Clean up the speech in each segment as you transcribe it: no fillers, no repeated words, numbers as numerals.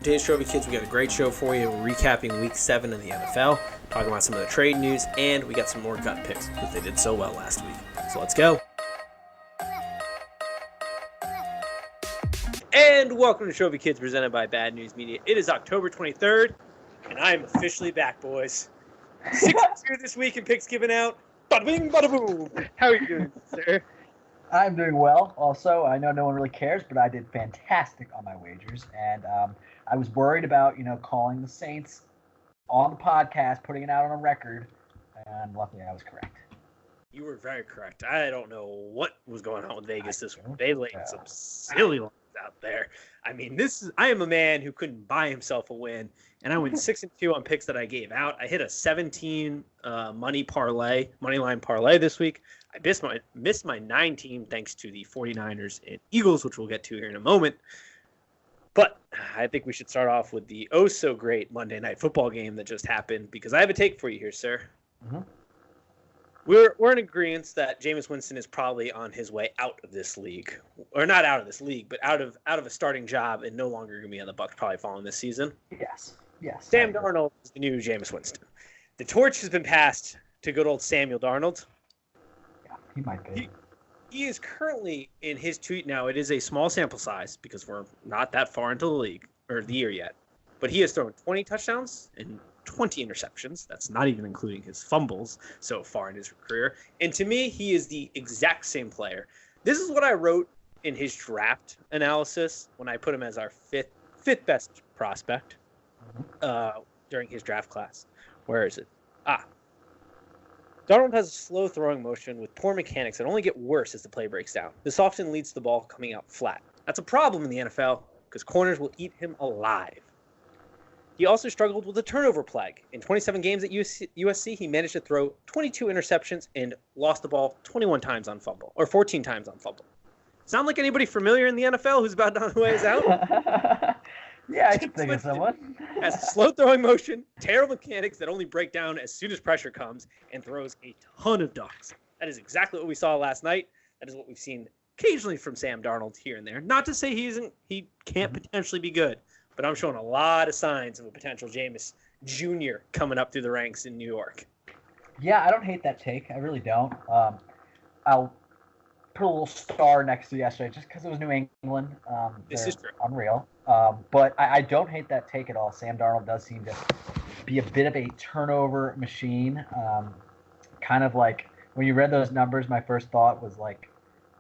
Today's Trophy Kids, we got a great show for you. We're recapping Week 7 in the NFL, talking about some of the trade news, and we got some more gut picks because they did so well last week. So let's go. And welcome to Trophy Kids, presented by Bad News Media. It is October 23rd, and I am officially back, boys. 6-2 this week in picks given out. Bada bing, bada boom. How are you doing, sir? I'm doing well. Also, I know no one really cares, but I did fantastic on my wagers, and I was worried about, calling the Saints on the podcast, putting it out on a record, and luckily I was correct. You were very correct. I don't know what was going on with Vegas this week. They laid some silly lines out there. I mean, I am a man who couldn't buy himself a win, and I went 6-2 on picks that I gave out. I hit a 17 money line parlay this week. I missed my 9 team thanks to the 49ers and Eagles, which we'll get to here in a moment. But I think we should start off with the oh-so-great Monday Night Football game that just happened, because I have a take for you here, sir. Mm-hmm. We're in agreement that Jameis Winston is probably on his way out of this league. Or not out of this league, but out of a starting job and no longer going to be on the Bucs probably following this season. Yes. Sam Darnold is the new Jameis Winston. The torch has been passed to good old Samuel Darnold. He might be. He is currently in his tweet now. It is a small sample size because we're not that far into the league or the year yet. But he has thrown 20 touchdowns and 20 interceptions. That's not even including his fumbles so far in his career. And to me, he is the exact same player. This is what I wrote in his draft analysis when I put him as our fifth best prospect during his draft class. Where is it? Darnold has a slow throwing motion with poor mechanics that only get worse as the play breaks down. This often leads to the ball coming out flat. That's a problem in the NFL because corners will eat him alive. He also struggled with a turnover plague. In 27 games at USC, he managed to throw 22 interceptions and lost the ball 21 times on fumble, or 14 times on fumble. Sound like anybody familiar in the NFL who's about on the way out? Yeah, I can think of someone. Has a slow throwing motion, terrible mechanics that only break down as soon as pressure comes, and throws a ton of ducks. That is exactly what we saw last night. That is what we've seen occasionally from Sam Darnold here and there. Not to say he can't potentially be good, but I'm showing a lot of signs of a potential Jameis Jr. coming up through the ranks in New York. Yeah, I don't hate that take. I really don't. I'll put a little star next to yesterday just because it was New England. This is true. Unreal. But I don't hate that take at all. Sam Darnold does seem to be a bit of a turnover machine. Kind of like when you read those numbers, my first thought was like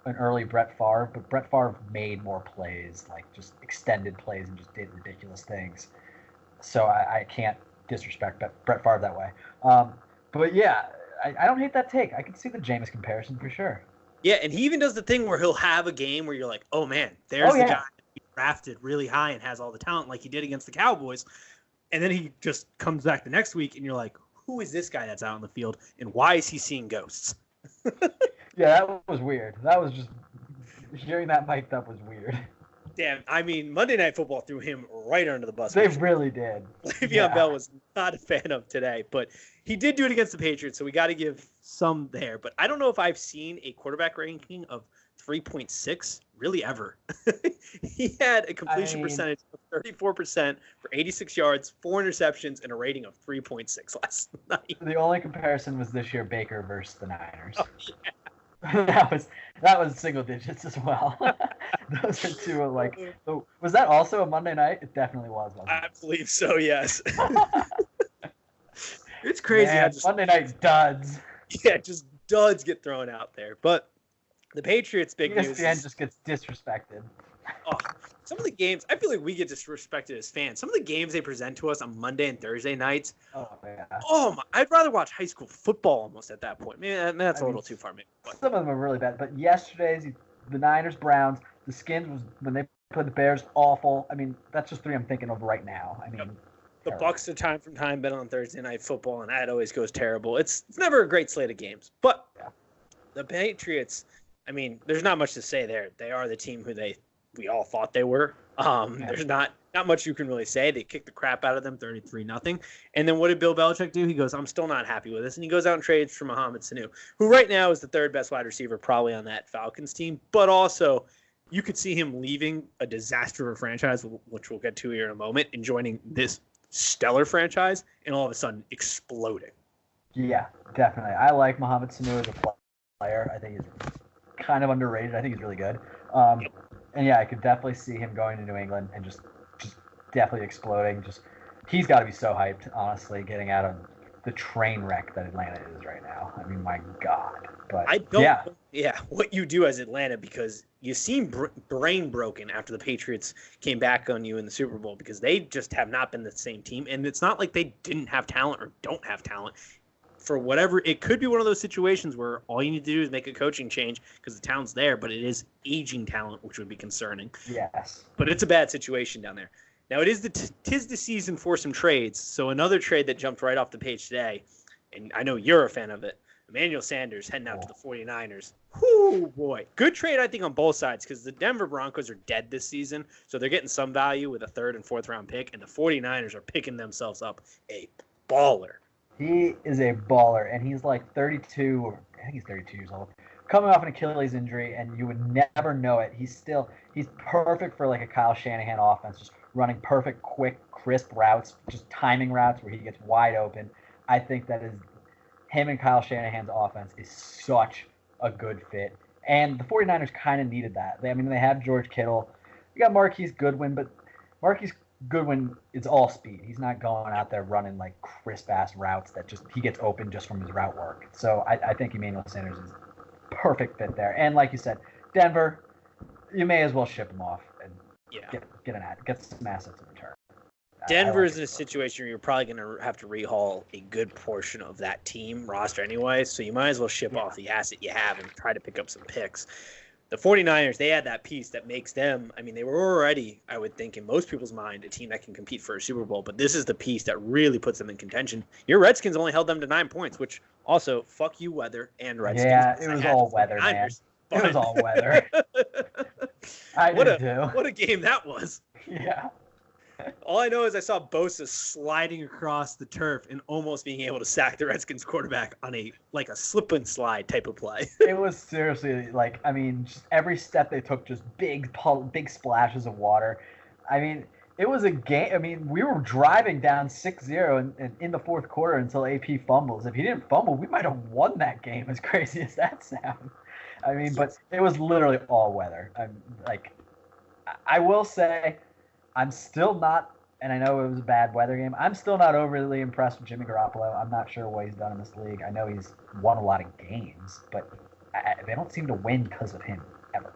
an early Brett Favre, but Brett Favre made more plays, like just extended plays and just did ridiculous things. So I can't disrespect Brett Favre that way. But yeah, I don't hate that take. I can see the Jameis comparison for sure. Yeah, and he even does the thing where he'll have a game where you're like, oh man, there's the guy he drafted really high and has all the talent like he did against the Cowboys. And then he just comes back the next week and you're like, who is this guy that's out on the field and why is he seeing ghosts? Yeah, that was weird. That was just, hearing that mic'd up was weird. Damn, I mean, Monday Night Football threw him right under the bus. They really did. Le'Veon Bell was not a fan of today, but he did do it against the Patriots, so we got to give some there. But I don't know if I've seen a quarterback ranking of 3.6 really ever. He had a completion percentage of 34% for 86 yards, 4 interceptions, and a rating of 3.6 last night. The only comparison was this year Baker versus the Niners. Oh, yeah. that was single digits as well. Those are two like. Was that also a Monday night? It definitely was. I believe so. Yes. It's crazy. Man, Monday night duds. Yeah, just duds get thrown out there. But the Patriots' big news is just gets disrespected. Oh, some of the games, I feel like we get disrespected as fans. Some of the games they present to us on Monday and Thursday nights. Oh, yeah. Oh, my, I'd rather watch high school football almost at that point. Maybe that's a little too far, maybe. Some of them are really bad. But yesterday's, the Niners, Browns, the Skins, was when they played the Bears, awful. I mean, that's just 3 I'm thinking of right now. I mean, yep. The Bucs are time from time been on Thursday Night Football, and that always goes terrible. It's never a great slate of games. But the Patriots, I mean, there's not much to say there. They are the team who we all thought they were. There's not much you can really say. They kicked the crap out of them 33-0. And then what did Bill Belichick do? He goes, I'm still not happy with this. And he goes out and trades for Mohamed Sanu, who right now is the 3rd best wide receiver probably on that Falcons team. But also, you could see him leaving a disaster of a franchise, which we'll get to here in a moment, and joining this stellar franchise, and all of a sudden exploding. Yeah, definitely. I like Mohamed Sanu as a player. I think he's kind of underrated. I think he's really good. And yeah, I could definitely see him going to New England and just definitely exploding. He's got to be so hyped, honestly, getting out of the train wreck that Atlanta is right now. I mean, my God. But I don't know what you do as Atlanta, because you seem brain broken after the Patriots came back on you in the Super Bowl, because they just have not been the same team. And it's not like they didn't have talent or don't have talent. For whatever, it could be one of those situations where all you need to do is make a coaching change because the talent's there, but it is aging talent, which would be concerning. Yes. But it's a bad situation down there. Now, it is tis the season for some trades. So another trade that jumped right off the page today, and I know you're a fan of it, Emmanuel Sanders heading out to the 49ers. Whoo, boy. Good trade, I think, on both sides, because the Denver Broncos are dead this season, so they're getting some value with a 3rd and 4th round pick, and the 49ers are picking themselves up a baller. He is a baller, and he's like 32, or I think he's 32 years old, coming off an Achilles injury, and you would never know it. He's perfect for like a Kyle Shanahan offense, just running perfect, quick, crisp routes, just timing routes where he gets wide open. I think that is him and Kyle Shanahan's offense is such a good fit. And the 49ers kind of needed that. They have George Kittle. You got Marquise Goodwin, but Marquise Goodwin is all speed. He's not going out there running like crisp-ass routes that he gets open just from his route work. So I think Emmanuel Sanders is perfect fit there. And like you said, Denver, you may as well ship him off and get some assets in return. Denver is in a situation where you're probably going to have to rehaul a good portion of that team roster anyway, so you might as well ship off the asset you have and try to pick up some picks. The 49ers, they had that piece that makes them, they were already, I would think, in most people's mind, a team that can compete for a Super Bowl, but this is the piece that really puts them in contention. Your Redskins only held them to 9 points, which also, fuck you, weather, and Redskins. Yeah, it was all weather, man. It was all weather. What a game that was. Yeah. All I know is I saw Bosa sliding across the turf and almost being able to sack the Redskins quarterback on a slip and slide type of play. It was seriously just every step they took, just big splashes of water. It was a game. We were driving down 6-0 and in the fourth quarter until AP fumbles. If he didn't fumble, we might have won that game, as crazy as that sounds. But it was literally all weather. I will say, I'm still not, and I know it was a bad weather game, I'm still not overly impressed with Jimmy Garoppolo. I'm not sure what he's done in this league. I know he's won a lot of games, but they don't seem to win because of him, ever.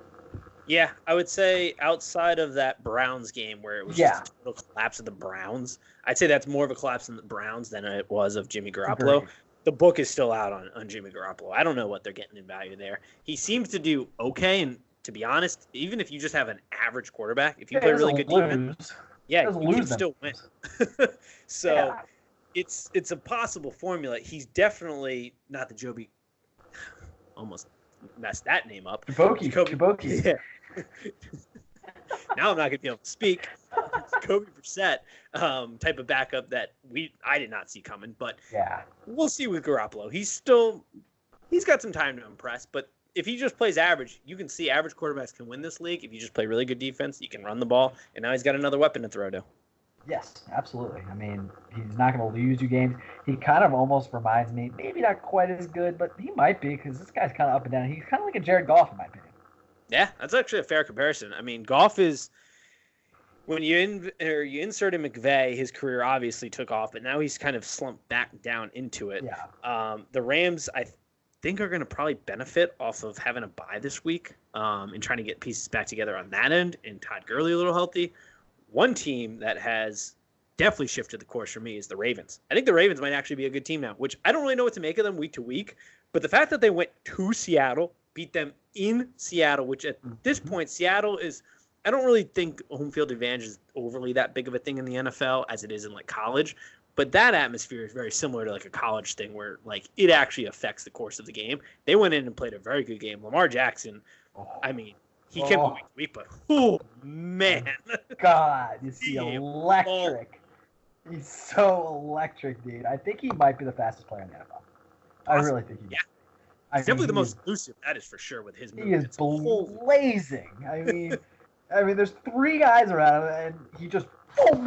Yeah, I would say outside of that Browns game where it was just a total collapse of the Browns, I'd say that's more of a collapse in the Browns than it was of Jimmy Garoppolo. Agreed. The book is still out on Jimmy Garoppolo. I don't know what they're getting in value there. He seems to do okay, and to be honest, even if you just have an average quarterback, if you play really good defense, you can still win. So it's a possible formula. He's definitely not the Joby. Almost messed that name up. Jacoby. Yeah. Now I'm not going to be able to speak. Jacoby Brissett type of backup that I did not see coming, but we'll see with Garoppolo. He's got some time to impress, but if he just plays average, you can see average quarterbacks can win this league. If you just play really good defense, you can run the ball, and now he's got another weapon to throw to. Yes, absolutely. He's not going to lose you games. He kind of almost reminds me, maybe not quite as good, but he might be, because this guy's kind of up and down. He's kind of like a Jared Goff, in my opinion. Yeah, that's actually a fair comparison. Goff is, when you inserted McVay, his career obviously took off, but now he's kind of slumped back down into it. Yeah. The Rams, I think, are going to probably benefit off of having a bye this week and trying to get pieces back together on that end, and Todd Gurley a little healthy. One team that has definitely shifted the course for me is the Ravens. I think the Ravens might actually be a good team now, which I don't really know what to make of them week to week, but the fact that they went to Seattle, beat them in Seattle, which at this point, Seattle is, I don't really think home field advantage is overly that big of a thing in the NFL as it is in college. But that atmosphere is very similar to a college thing where it actually affects the course of the game. They went in and played a very good game. Lamar Jackson, he can be week to week, but oh man, God, is he electric? He's so electric, dude. I think he might be the fastest player in the NFL. I really think he is. I He's mean, definitely the most elusive, that is for sure, with his he movement. is blazing. I mean, there's 3 guys around him, and he just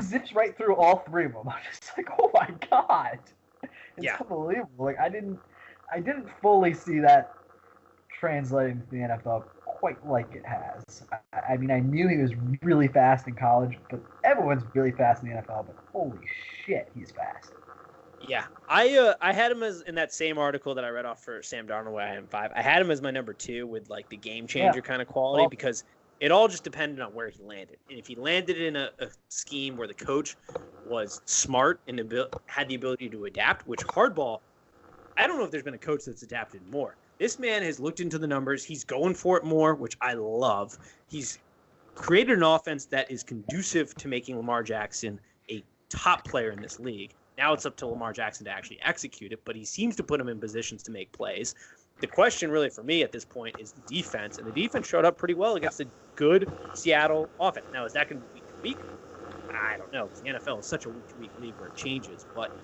zips right through all 3 of them. I'm just like, oh my god, it's unbelievable. Like I didn't fully see that translating to the NFL quite like it has. I mean, I knew he was really fast in college, but everyone's really fast in the NFL. But holy shit, he's fast. Yeah, I had him as in that same article that I read off for Sam Darnold, where I had him 5. I had him as my number 2 with like the game changer kind of quality because it all just depended on where he landed. And if he landed in a scheme where the coach was smart and had the ability to adapt, which Hardball, I don't know if there's been a coach that's adapted more. This man has looked into the numbers. He's going for it more, which I love. He's created an offense that is conducive to making Lamar Jackson a top player in this league. Now it's up to Lamar Jackson to actually execute it, but he seems to put him in positions to make plays. The question really for me at this point is the defense, and the defense showed up pretty well against a good Seattle offense. Now, is that going to be week to week? I don't know. The NFL is such a week-to-week league where it changes, but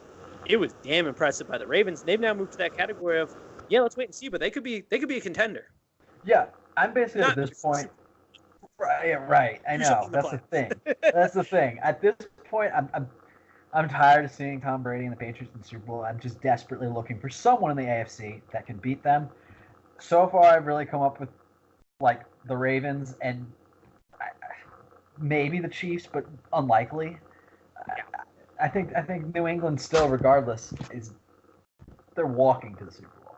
it was damn impressive by the Ravens. They've now moved to that category of, let's wait and see, but they could be a contender. Yeah, I'm basically at this point. Right. I know. That's the thing. That's the thing. At this point, I'm tired of seeing Tom Brady and the Patriots in the Super Bowl. I'm just desperately looking for someone in the AFC that can beat them. So far, I've really come up with like the Ravens and maybe the Chiefs, but unlikely. I think New England still, regardless, they're walking to the Super Bowl.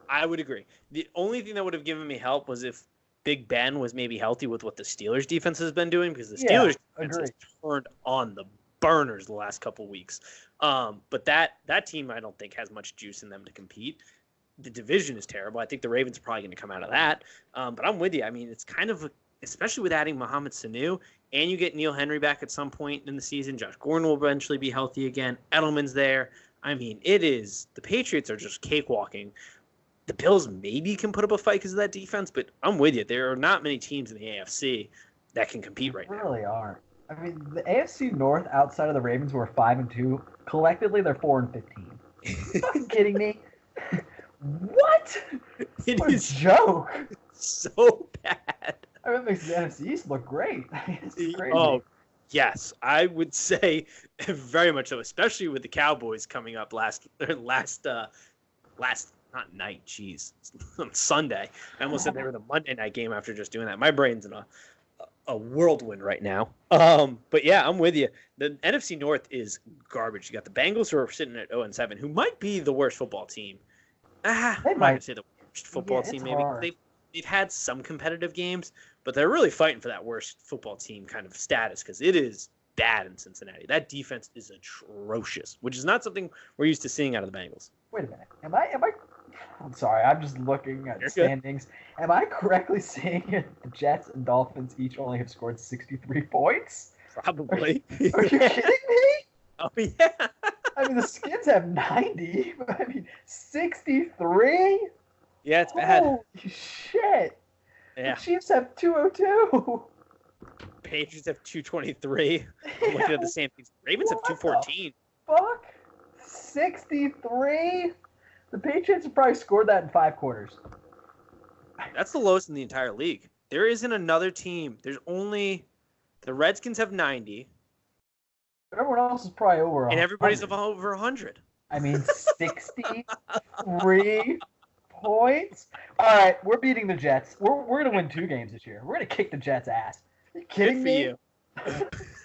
I would agree. The only thing that would have given me help was if Big Ben was maybe healthy with what the Steelers defense has been doing, because the Steelers defense has turned on the burners the last couple weeks. But that team, I don't think, has much juice in them to compete. The division is terrible. I think the Ravens are probably going to come out of that. But I'm with you. I mean, it's kind of, especially with adding Mohamed Sanu, and you get Neil Henry back at some point in the season. Josh Gordon will eventually be healthy again. Edelman's there. I mean, the Patriots are just cakewalking. The Bills maybe can put up a fight because of that defense, but I'm with you. There are not many teams in the AFC that can compete right now. There really aren't. I mean, the AFC North, outside of the Ravens, who are 5-2, collectively they're 4-15. Are you fucking kidding me? What? What a joke! So bad. I mean, it makes the NFC East look great. It's crazy. Oh, yes, I would say very much so, especially with the Cowboys coming up last not night, jeez, on Sunday. I almost said they were the Monday night game after just doing that. My brain's in a whirlwind right now. But yeah, I'm with you. The NFC North is garbage. You got the Bengals, who are sitting at 0-7, who might be the worst football team. I'm not going to say the worst football team, maybe. They've had some competitive games, but they're really fighting for that worst football team kind of status because it is bad in Cincinnati. That defense is atrocious, which is not something we're used to seeing out of the Bengals. Wait a minute. Am I I'm sorry, I'm just looking at the standings. Good. Am I correctly seeing it? The Jets and Dolphins each only have scored 63 points? Probably. Are you kidding me? Oh, yeah. I mean, the Skins have 90, but I mean, 63? Yeah, it's bad. Holy shit. Yeah. The Chiefs have 202. Patriots have 223. I'm looking at the same things. Ravens have 214. Fuck? 63? The Patriots have probably scored that in 5 quarters. That's the lowest in the entire league. There isn't another team. There's only the Redskins have 90. Everyone else is probably over 100. And everybody's over 100. I mean, 63 points? All right, we're beating the Jets. We're going to win 2 games this year. We're going to kick the Jets' ass. Are you kidding me? You.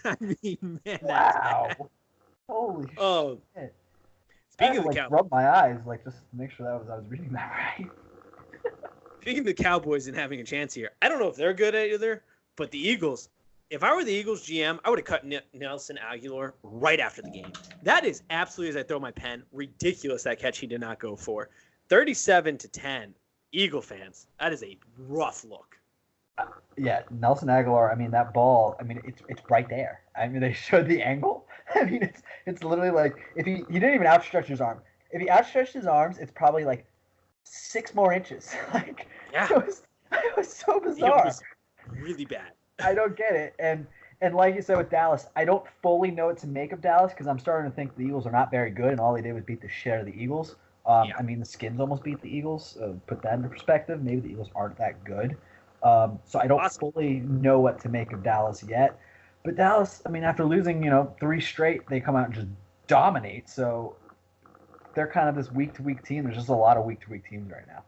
I mean, man, wow. That's bad. Holy shit. Speaking of the Cowboys, rub my eyes, just to make sure I was reading that right. Speaking of the Cowboys and having a chance here, I don't know if they're good at either, but the Eagles, if I were the Eagles GM, I would have cut Nelson Aguilar right after the game. That is absolutely, as I throw my pen, ridiculous that catch he did not go for. 37-10, Eagle fans, that is a rough look. Yeah, Nelson Aguilar, I mean, that ball, I mean, it's right there. I mean, they showed the angle. I mean, it's literally like, if he didn't even outstretch his arm. If he outstretched his arms, it's probably like 6 more inches. Yeah. It was so bizarre. It was really bad. I don't get it. And like you said with Dallas, I don't fully know what to make of Dallas because I'm starting to think the Eagles are not very good, and all they did was beat the shit out of the Eagles. I mean, the Skins almost beat the Eagles. Put that into perspective. Maybe the Eagles aren't that good. So I don't fully know what to make of Dallas yet. But Dallas, I mean, after losing, 3 straight, they come out and just dominate. So they're kind of this week-to-week team. There's just a lot of week-to-week teams right now.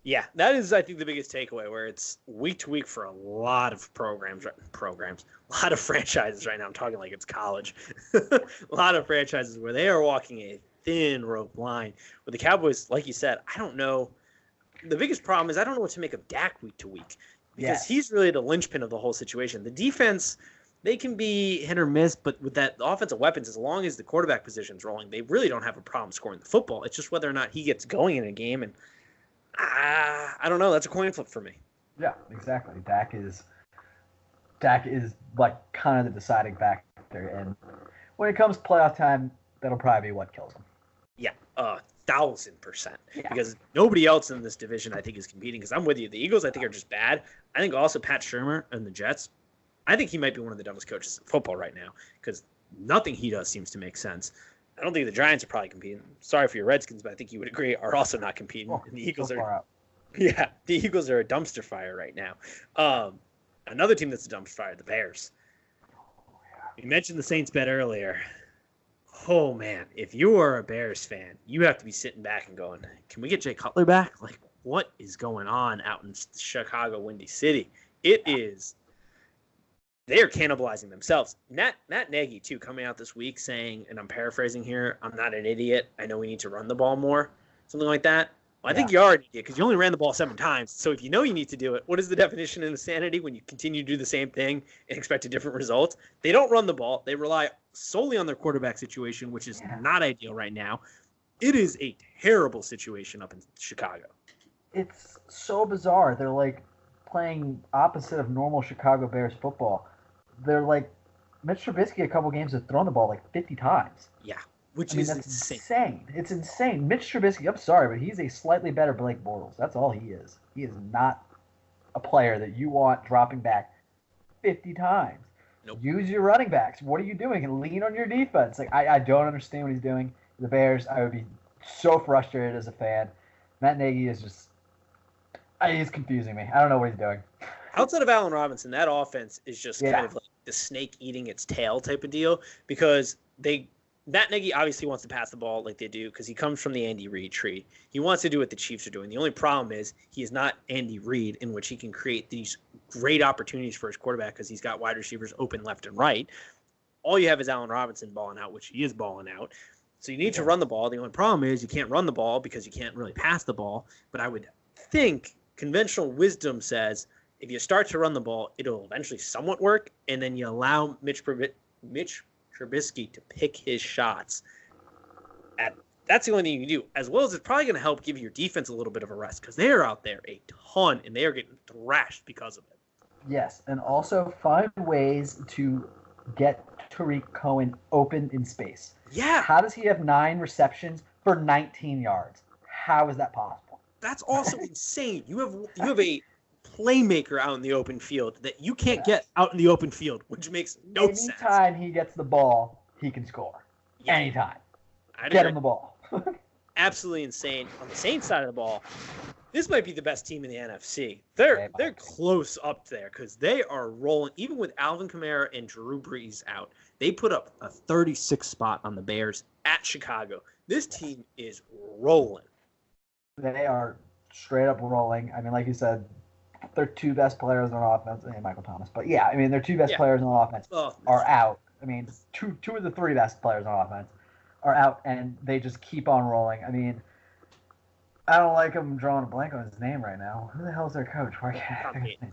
Yeah, that is, I think, the biggest takeaway, where it's week-to-week for a lot of programs, a lot of franchises right now. I'm talking like it's college. A lot of franchises where they are walking a thin rope line. With the Cowboys, like you said, I don't know. The biggest problem is I don't know what to make of Dak week to week, because he's really the linchpin of the whole situation. The defense, they can be hit or miss, but with that offensive weapons, as long as the quarterback position's rolling, they really don't have a problem scoring the football. It's just whether or not he gets going in a game, and I don't know. That's a coin flip for me. Yeah, exactly. Dak is like kind of the deciding factor, and when it comes to playoff time, that'll probably be what kills him. Yeah, 1,000%. Yeah. Because nobody else in this division, I think, is competing. Because I'm with you. The Eagles, I think, are just bad. I think also Pat Shurmur and the Jets, I think he might be one of the dumbest coaches in football right now, because nothing he does seems to make sense. I don't think the Giants are probably competing. Sorry for your Redskins, but I think you would agree, are also not competing. And the Eagles are. Yeah, the Eagles are a dumpster fire right now. Another team that's a dumpster fire, the Bears. You mentioned the Saints bet earlier. Oh, man, if you are a Bears fan, you have to be sitting back and going, can we get Jay Cutler back? Like, what is going on out in Chicago, Windy City? It is. They are cannibalizing themselves. Matt Nagy, too, coming out this week saying, and I'm paraphrasing here, I'm not an idiot. I know we need to run the ball more. Something like that. Well, I think you are an idiot, because you only ran the ball 7 times. So if you know you need to do it, what is the definition of insanity when you continue to do the same thing and expect a different result? They don't run the ball. They rely solely on their quarterback situation, which is not ideal right now. It is a terrible situation up in Chicago. It's so bizarre. They're like playing opposite of normal Chicago Bears football. They're like Mitch Trubisky a couple games have thrown the ball like 50 times. Yeah. Which is insane. It's insane. Mitch Trubisky, I'm sorry, but he's a slightly better Blake Bortles. That's all he is. He is not a player that you want dropping back 50 times. Nope. Use your running backs. What are you doing? And lean on your defense. Like I don't understand what he's doing. The Bears, I would be so frustrated as a fan. Matt Nagy is just he's confusing me. I don't know what he's doing. Outside of Allen Robinson, that offense is just kind of like the snake eating its tail type of deal, because Matt Nagy obviously wants to pass the ball like they do, because he comes from the Andy Reid tree. He wants to do what the Chiefs are doing. The only problem is he is not Andy Reid, in which he can create these great opportunities for his quarterback because he's got wide receivers open left and right. All you have is Allen Robinson balling out, which he is balling out. So you need to run the ball. The only problem is you can't run the ball because you can't really pass the ball. But I would think conventional wisdom says if you start to run the ball, it'll eventually somewhat work, and then you allow Mitch Trubisky to pick his shots. That's the only thing you can do, as well as it's probably going to help give your defense a little bit of a rest, because they are out there a ton, and they are getting thrashed because of it. Yes, and also find ways to get Tariq Cohen open in space. Yeah. How does he have 9 receptions for 19 yards? How is that possible? That's also insane. You have a playmaker out in the open field that you can't get out in the open field, which makes no sense. Anytime he gets the ball, he can score. Yeah. Anytime. Get him the ball. Absolutely insane. On the Saints side of the ball, this might be the best team in the NFC. They're close up there because they are rolling. Even with Alvin Kamara and Drew Brees out, they put up a 36 spot on the Bears at Chicago. This team is rolling. They are straight up rolling. I mean, like you said, their 2 best players on offense, and Michael Thomas. But yeah, I mean, their 2 best players on offense are out. I mean, two of the 3 best players on offense are out, and they just keep on rolling. I mean, I don't like him drawing a blank on his name right now. Who the hell is their coach? Why can't I think of his name?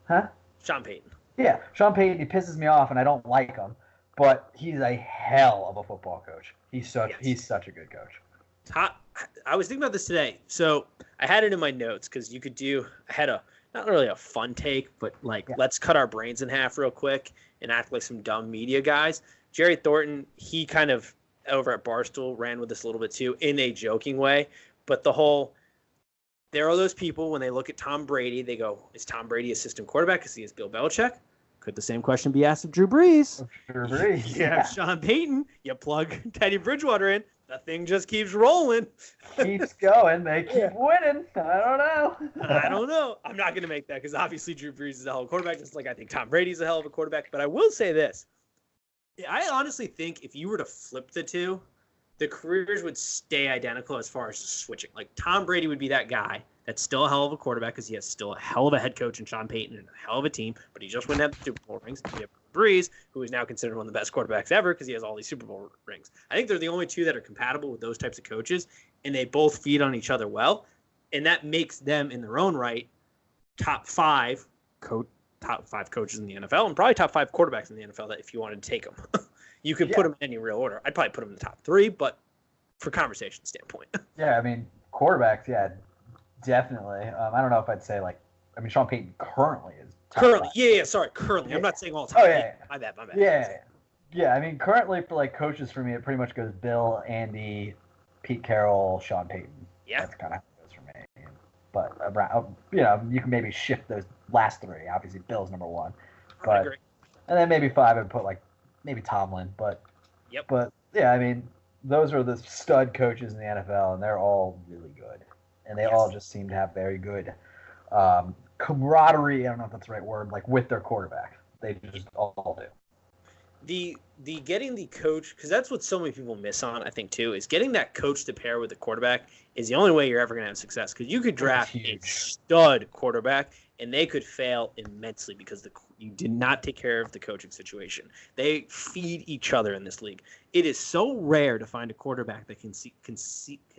Huh? Sean Payton. Yeah, Sean Payton. He pisses me off, and I don't like him. But he's a hell of a football coach. He's such a good coach. I was thinking about this today. So I had it in my notes because I had not really a fun take, but let's cut our brains in half real quick and act like some dumb media guys. Jerry Thornton, he kind of over at Barstool ran with this a little bit too in a joking way. But there are those people when they look at Tom Brady, they go, is Tom Brady assistant quarterback because he is Bill Belichick? Could the same question be asked of Drew Brees? Drew Brees. Yeah. Sean Payton, you plug Teddy Bridgewater in. The thing just keeps rolling. Keeps going. They keep winning. I don't know. I don't know. I'm not going to make that because obviously Drew Brees is a hell of a quarterback, just like I think Tom Brady's a hell of a quarterback. But I will say this. I honestly think if you were to flip the two, the careers would stay identical as far as switching. Like Tom Brady would be that guy that's still a hell of a quarterback because he has still a hell of a head coach in Sean Payton and a hell of a team, but he just wouldn't have the Super Bowl rings. You have Brees, who is now considered one of the best quarterbacks ever because he has all these Super Bowl rings. I think they're the only two that are compatible with those types of coaches, and they both feed on each other well, and that makes them in their own right top five coaches in the NFL and probably top five quarterbacks in the NFL that if you wanted to take them. You could put them in any real order. I'd probably put them in the top three, but for conversation standpoint. Yeah, I mean, quarterbacks, definitely. I don't know if I'd say Sean Payton currently is top currently. Five. Currently. Yeah. I'm not saying all time. Oh, yeah. My bad. Yeah. I mean, currently for coaches for me, it pretty much goes Bill, Andy, Pete Carroll, Sean Payton. Yeah. That's kind of how it goes for me. But around, you can maybe shift those last three. Obviously, Bill's number one. But, I agree. And then maybe five, I'd put maybe Tomlin. But yeah, I mean, those are the stud coaches in the NFL, and they're all really good. And they all just seem to have very good camaraderie. I don't know if that's the right word. With their quarterback, they just all do. The getting the coach, because that's what so many people miss on, I think, too, is getting that coach to pair with the quarterback is the only way you're ever going to have success. Because you could draft a stud quarterback, and they could fail immensely because you did not take care of the coaching situation. They feed each other in this league. It is so rare to find a quarterback that can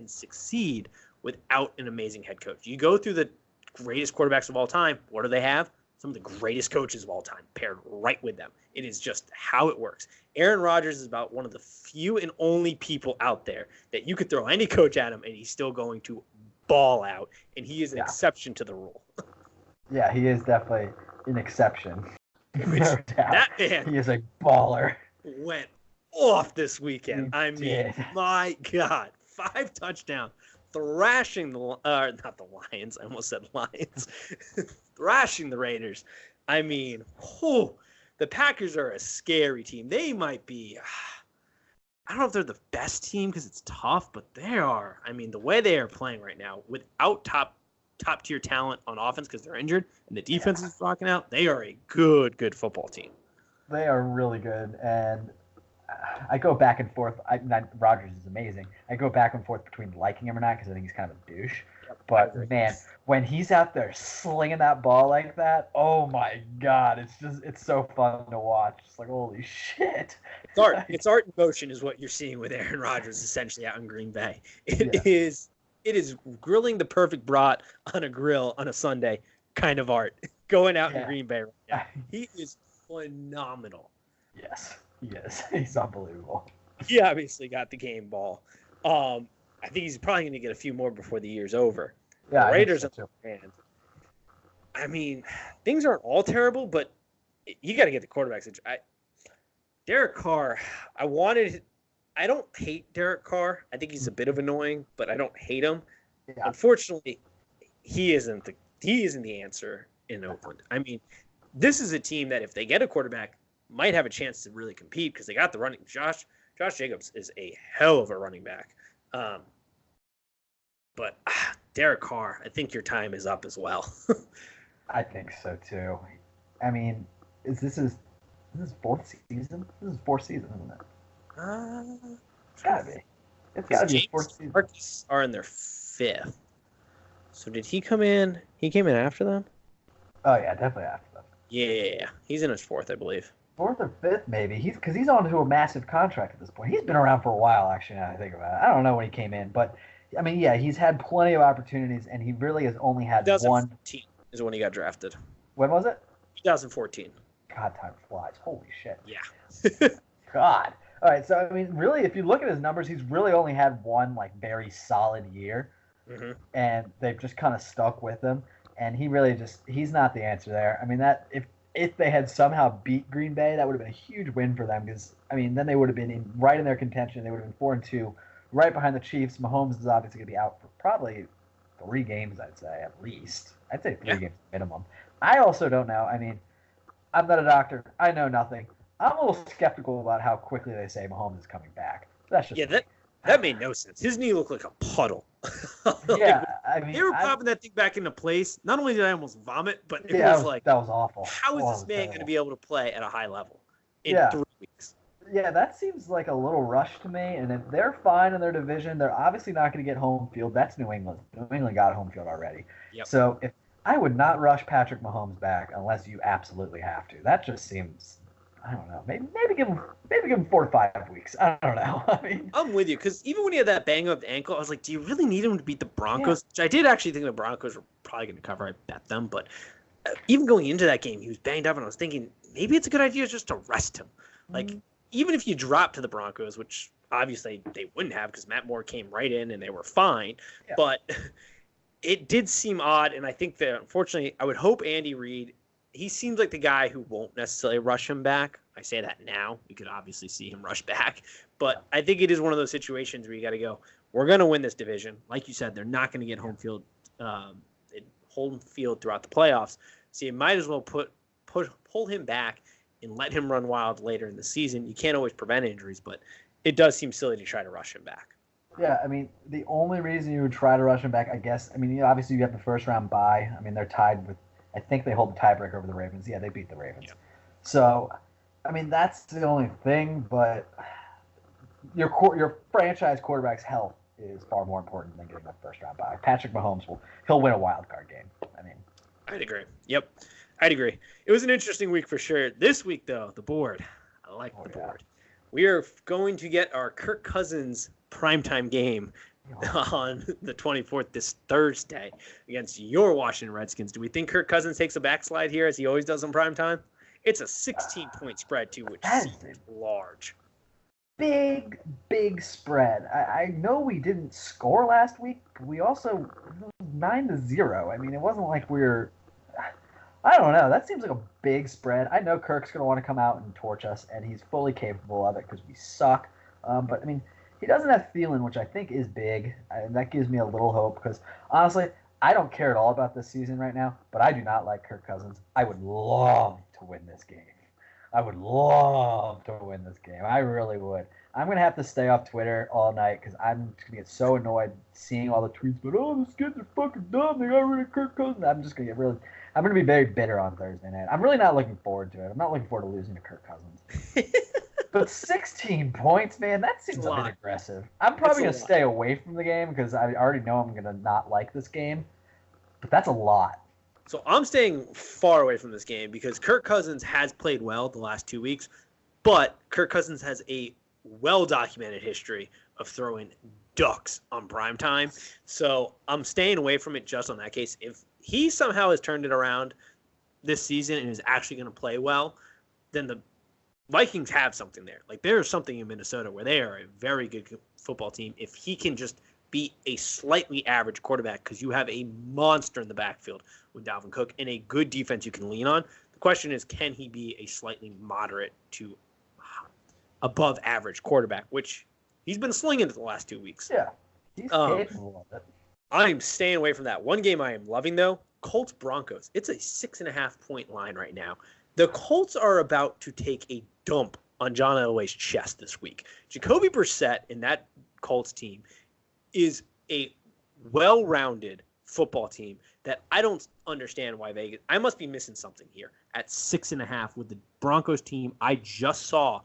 succeed without an amazing head coach. You go through the greatest quarterbacks of all time. What do they have? Some of the greatest coaches of all time paired right with them. It is just how it works. Aaron Rodgers is about one of the few and only people out there that you could throw any coach at him and he's still going to ball out, and he is an exception to the rule. Yeah, he is definitely an exception. No doubt. That man, he is a baller. Went off this weekend. I mean, did. my God, 5 touchdowns, thrashing not the Lions. I almost said Lions, thrashing the Raiders. I mean, the Packers are a scary team. They might be. I don't know if they're the best team because it's tough, but they are. I mean, the way they are playing right now, without top tier talent on offense because they're injured and the defense is rocking out, they are a good football team. They are really good, and I go back and forth. Rodgers is amazing. I go back and forth between liking him or not because I think he's kind of a douche. But man, when he's out there slinging that ball like that, oh my God, it's so fun to watch. It's holy shit. It's art. It's art in motion is what you're seeing with Aaron Rodgers essentially out in Green Bay. It is grilling the perfect brat on a grill on a Sunday kind of art going out in Green Bay right now. He is phenomenal. Yes, he's unbelievable. He obviously got the game ball. I think he's probably going to get a few more before the year's over. Yeah, the Raiders on the other hand. I mean, things aren't all terrible, but you got to get the quarterbacks. Derek Carr, I don't hate Derek Carr. I think he's a bit of annoying, but I don't hate him. Yeah. Unfortunately, he isn't the answer in Oakland. I mean, this is a team that if they get a quarterback, might have a chance to really compete because they got the running. Josh Jacobs is a hell of a running back. But Derek Carr, I think your time is up as well. I think so too. I mean, is this his fourth season? This is fourth season, isn't it? It's gotta be. It's gotta be his fourth season. Marcus are in their 5th. So did he come in? He came in after them? Oh yeah, definitely after them. Yeah. He's in his 4th, I believe. 4th or 5th, maybe. He's on to a massive contract at this point. He's been around for a while, actually, now that I think about it. I don't know when he came in, but, I mean, yeah, he's had plenty of opportunities, and he really has only had 2014 is when he got drafted. When was it? 2014. God, time flies. Holy shit. Yeah. God. All right, so, I mean, really, if you look at his numbers, he's really only had one, very solid year, and they've just kind of stuck with him, and he's not the answer there. I mean, if they had somehow beat Green Bay, that would have been a huge win for them because, I mean, then they would have been right in their contention. They would have been 4-2, right behind the Chiefs. Mahomes is obviously going to be out for probably 3 games, I'd say, at least. I'd say 3 games minimum. I also don't know. I mean, I'm not a doctor. I know nothing. I'm a little skeptical about how quickly they say Mahomes is coming back. That's just That made no sense. His knee looked like a puddle. Yeah, I mean, they were popping that thing back into place. Not only did I almost vomit, but it yeah, was like, that was awful. how is this man terrible. going to be able to play at a high level in 3 weeks? Yeah, that seems like a little rush to me. And if they're fine in their division, they're obviously not going to get home field. That's New England. New England got home field already. Yep. So if I would not rush Patrick Mahomes back unless you absolutely have to. That just seems, I don't know. Maybe give him 4 to 5 weeks. I don't know. I mean, I'm with you because even when he had that bang up ankle, I was like, do you really need him to beat the Broncos? Which I did actually think the Broncos were probably going to cover. I bet them, but even going into that game, he was banged up, and I was thinking maybe it's a good idea just to rest him. Like, even if you drop to the Broncos, which obviously they wouldn't have because Matt Moore came right in and they were fine, but it did seem odd, and I think that unfortunately, I would hope Andy Reid, he seems like the guy who won't necessarily rush him back. I say that now. We could obviously see him rush back, but I think it is one of those situations where you got to go, we're going to win this division. Like you said, they're not going to get home field throughout the playoffs, so you might as well pull him back and let him run wild later in the season. You can't always prevent injuries, but it does seem silly to try to rush him back. Yeah, I mean, the only reason you would try to rush him back, I guess, I mean, obviously you have the first round bye. I mean, they're tied with, I think they hold the tiebreaker over the Ravens. Yeah, they beat the Ravens. Yeah. So, I mean, that's the only thing, but your franchise quarterback's health is far more important than getting the first round bye. Patrick Mahomes he'll win a wild card game. I mean, I'd agree. Yep, I'd agree. It was an interesting week for sure. This week, though, the board. I like the board. We are going to get our Kirk Cousins primetime game on the 24th, this Thursday, against your Washington Redskins. Do we think Kirk Cousins takes a backslide here as he always does in primetime? It's a 16-point spread, too, which seems large. Big spread. I know we didn't score last week, but we also 9-0. I mean, it wasn't like we were. I don't know. That seems like a big spread. I know Kirk's going to want to come out and torch us, and he's fully capable of it because we suck. But, I mean, he doesn't have Thielen, which I think is big, and that gives me a little hope because, honestly, I don't care at all about this season right now, but I do not like Kirk Cousins. I would love to win this game. I would love to win this game. I really would. I'm going to have to stay off Twitter all night because I'm going to get so annoyed seeing all the tweets, but, oh, the Skins are fucking dumb. They got rid of Kirk Cousins. I'm just going to get really – I'm going to be very bitter on Thursday night. I'm really not looking forward to it. I'm not looking forward to losing to Kirk Cousins. But 16 points, man, that seems a bit aggressive. I'm probably going to stay away from the game because I already know I'm going to not like this game. But that's a lot. So I'm staying far away from this game because Kirk Cousins has played well the last 2 weeks, but Kirk Cousins has a well-documented history of throwing ducks on primetime. So I'm staying away from it just on that case. If he somehow has turned it around this season and is actually going to play well, then the Vikings have something there. Like, there's something in Minnesota where they are a very good football team. If he can just be a slightly average quarterback, because you have a monster in the backfield with Dalvin Cook and a good defense you can lean on. The question is, can he be a slightly moderate to above average quarterback, which he's been slinging it the last 2 weeks. Yeah, he's capable of it. I'm staying away from that. One game I am loving, though, Colts Broncos. It's a 6.5-point line right now. The Colts are about to take a dump on John Elway's chest this week. Jacoby Brissett and that Colts team is a well-rounded football team that I don't understand why Vegas. I must be missing something here at 6.5 with the Broncos team I just saw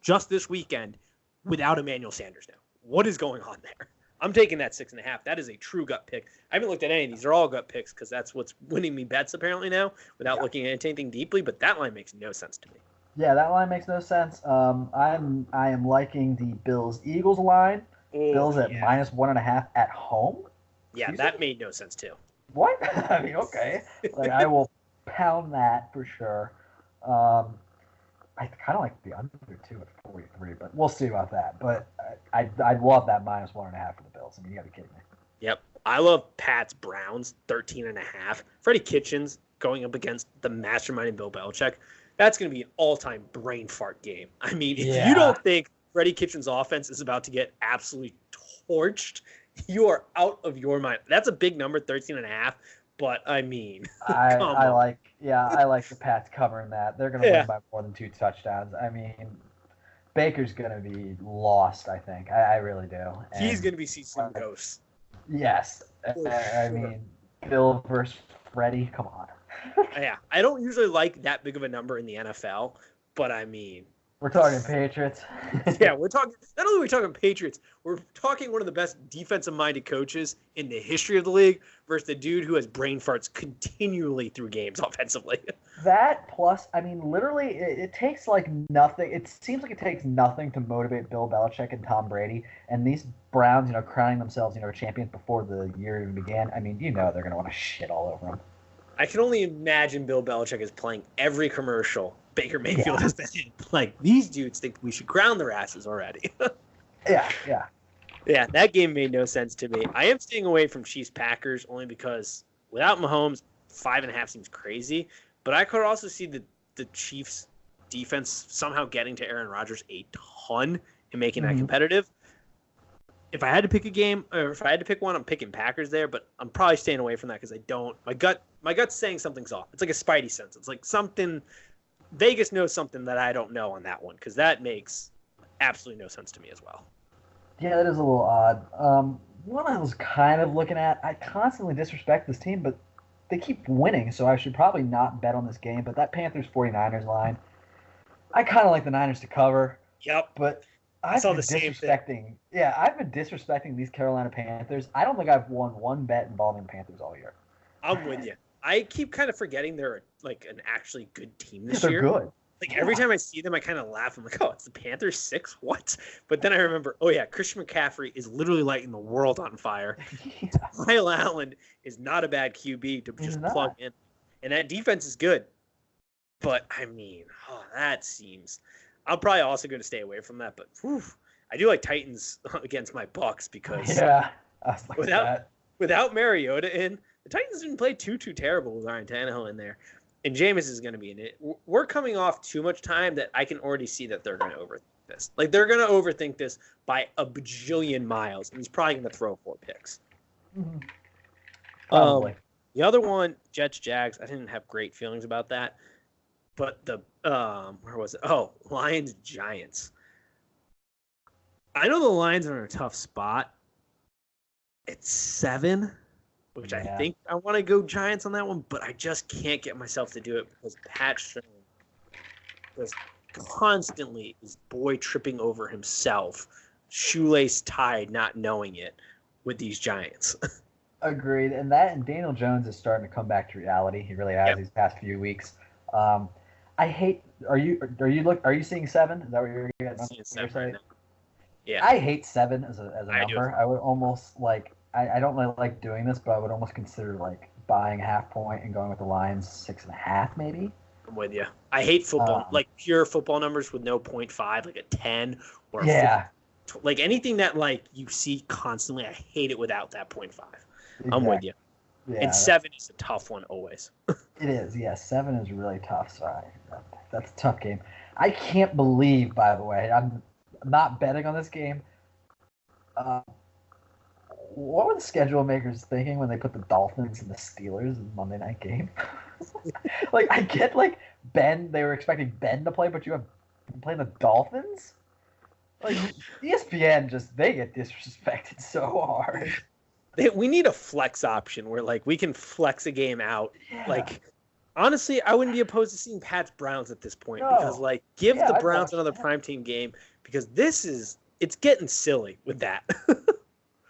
just this weekend without Emmanuel Sanders now. What is going on there? I'm taking that 6.5. That is a true gut pick. I haven't looked at any of these. They're all gut picks because that's what's winning me bets apparently now without looking at anything deeply, but that line makes no sense to me. Yeah, that line makes no sense. I am liking the Bills-Eagles line. Bills at -1.5 at home. Yeah, that made no sense too. What? I mean, okay. Like, I will pound that for sure. I kind of like the under too at 43, but we'll see about that. But I'd love that -1.5 for the Bills. I mean, you got to be kidding me. Yep. I love Pats Browns 13.5. Freddie Kitchens going up against the mastermind Bill Belichick. That's going to be an all-time brain fart game. I mean, if you don't think Freddie Kitchens' offense is about to get absolutely torched, you are out of your mind. That's a big number, 13.5. But I mean, I like the Pats covering that. They're going to win by more than 2 touchdowns. I mean, Baker's gonna be lost. I think. I really do. He's gonna be see some ghosts. Yes. I mean, Bill versus Freddie. Come on. Yeah, I don't usually like that big of a number in the NFL, but I mean, we're talking Patriots. Yeah, we're talking. Not only are we talking Patriots, we're talking one of the best defensive-minded coaches in the history of the league versus the dude who has brain farts continually through games offensively. That plus, I mean, literally, it takes like nothing. It seems like it takes nothing to motivate Bill Belichick and Tom Brady, and these Browns, crowning themselves, champions before the year even began. I mean, they're gonna want to shit all over them. I can only imagine Bill Belichick is playing every commercial Baker Mayfield has been in. Like, these dudes think we should ground their asses already. Yeah. Yeah, that game made no sense to me. I am staying away from Chiefs-Packers only because without Mahomes, 5.5 seems crazy. But I could also see the Chiefs' defense somehow getting to Aaron Rodgers a ton and making that competitive. If I had to pick a game, or if I had to pick one, I'm picking Packers there, but I'm probably staying away from that because I don't. My gut's saying something's off. It's like a spidey sense. It's like something. Vegas knows something that I don't know on that one because that makes absolutely no sense to me as well. Yeah, that is a little odd. One I was kind of looking at, I constantly disrespect this team, but they keep winning, so I should probably not bet on this game. But that Panthers-49ers line, I kind of like the Niners to cover. Yep. But I've been disrespecting. Yeah, I've been disrespecting these Carolina Panthers. I don't think I've won one bet involving the Panthers all year. I'm with you. I keep kind of forgetting they're like an actually good team this year. They're good. Like every time I see them, I kind of laugh. I'm like, oh, it's the Panthers 6? What? But then I remember, oh yeah, Christian McCaffrey is literally lighting the world on fire. Kyle Allen is not a bad QB to just plug in. And that defense is good. But I mean, that seems. I'm probably also going to stay away from that. But I do like Titans against my Bucks because without Mariota in, the Titans didn't play too terrible with Ryan Tannehill in there. And Jameis is going to be in it. We're coming off too much time that I can already see that they're going to overthink this. Like, they're going to overthink this by a bajillion miles. And he's probably going to throw 4 picks. Mm-hmm. Probably. The other one, Jets-Jags, I didn't have great feelings about that. But the, where was it? Oh, Lions-Giants. I know the Lions are in a tough spot. It's 7. Which I think I want to go Giants on that one, but I just can't get myself to do it because Pat Shermer was constantly his boy tripping over himself, shoelace tied, not knowing it with these Giants. Agreed, and Daniel Jones is starting to come back to reality. He really has these past few weeks. I hate. Are you seeing 7? Is that what you're getting? Seeing 7 right now. Yeah, I hate 7 as a number. I would almost like. I don't really like doing this, but I would almost consider like buying a half point and going with the Lions 6.5 maybe. I'm with you. I hate football, like pure football numbers with no 0.5, like a 10 or like anything that like you see constantly. I hate it without that 0.5. Exactly. I'm with you. Yeah, and 7 is a tough one always. It is, yeah. 7 is really tough. So that's a tough game. I can't believe, by the way, I'm not betting on this game. What were the schedule makers thinking when they put the Dolphins and the Steelers in the Monday night game? Like, I get, like, Ben, they were expecting Ben to play, but you have playing the Dolphins? Like, ESPN they get disrespected so hard. We need a flex option where, like, we can flex a game out. Yeah. Like, honestly, I wouldn't be opposed to seeing Pats Browns at this point because, like, give the Browns another primetime game because it's getting silly with that.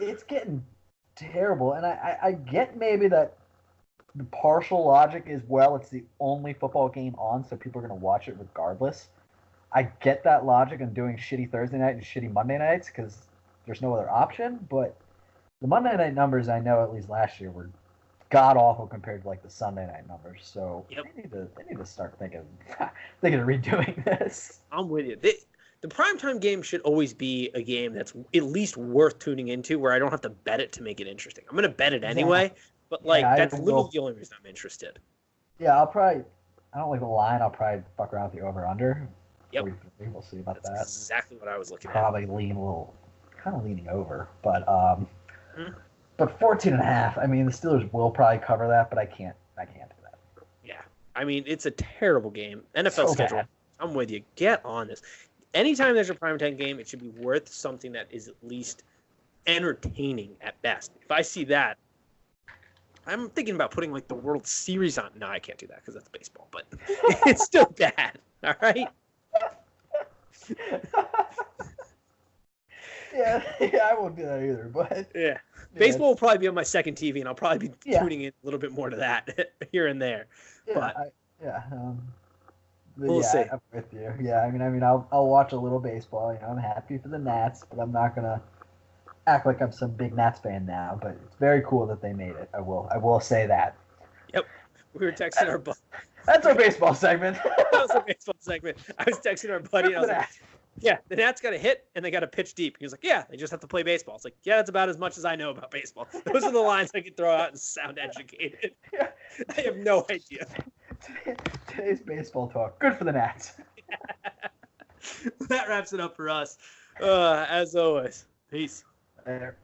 It's getting terrible, and I get maybe that the partial logic is, well, it's the only football game on, so people are going to watch it regardless. I get that logic in doing shitty Thursday night and shitty Monday nights because there's no other option, but the Monday night numbers I know at least last year were god-awful compared to, like, the Sunday night numbers, so they need to start thinking of redoing this. I'm with you. The primetime game should always be a game that's at least worth tuning into where I don't have to bet it to make it interesting. I'm going to bet it anyway, but that's literally the only reason I'm interested. Yeah, I don't like the line. I'll probably fuck around with the over-under. Yep. 43. We'll see about that. That's exactly what I was looking at. Probably leaning over. But but 14.5, I mean, the Steelers will probably cover that, but I can't do that. Yeah. I mean, it's a terrible game. NFL schedule. Bad. I'm with you. Get on this. anytime there's a primetime game, it should be worth something that is at least entertaining at best. If I see that, I'm thinking about putting like the World Series on. No, I can't do that because that's baseball, but it's still bad. All right. Yeah, I won't do that either. But yeah, baseball will probably be on my second TV, and I'll probably be tuning in a little bit more to that here and there. Yeah, we'll see. I'm with you. Yeah, I mean, I'll watch a little baseball. You know, I'm happy for the Nats, but I'm not gonna act like I'm some big Nats fan now. But it's very cool that they made it. I will say that. Yep, we were texting our buddy. That's our baseball segment. That was a baseball segment. I was texting our buddy. And I was like, yeah, the Nats got a hit and they got to pitch deep. He was like, yeah, they just have to play baseball. It's like, yeah, that's about as much as I know about baseball. Those are the lines I can throw out and sound educated. I have no idea. Today's baseball talk. Good for the Nats. That wraps it up for us. As always, peace. Later.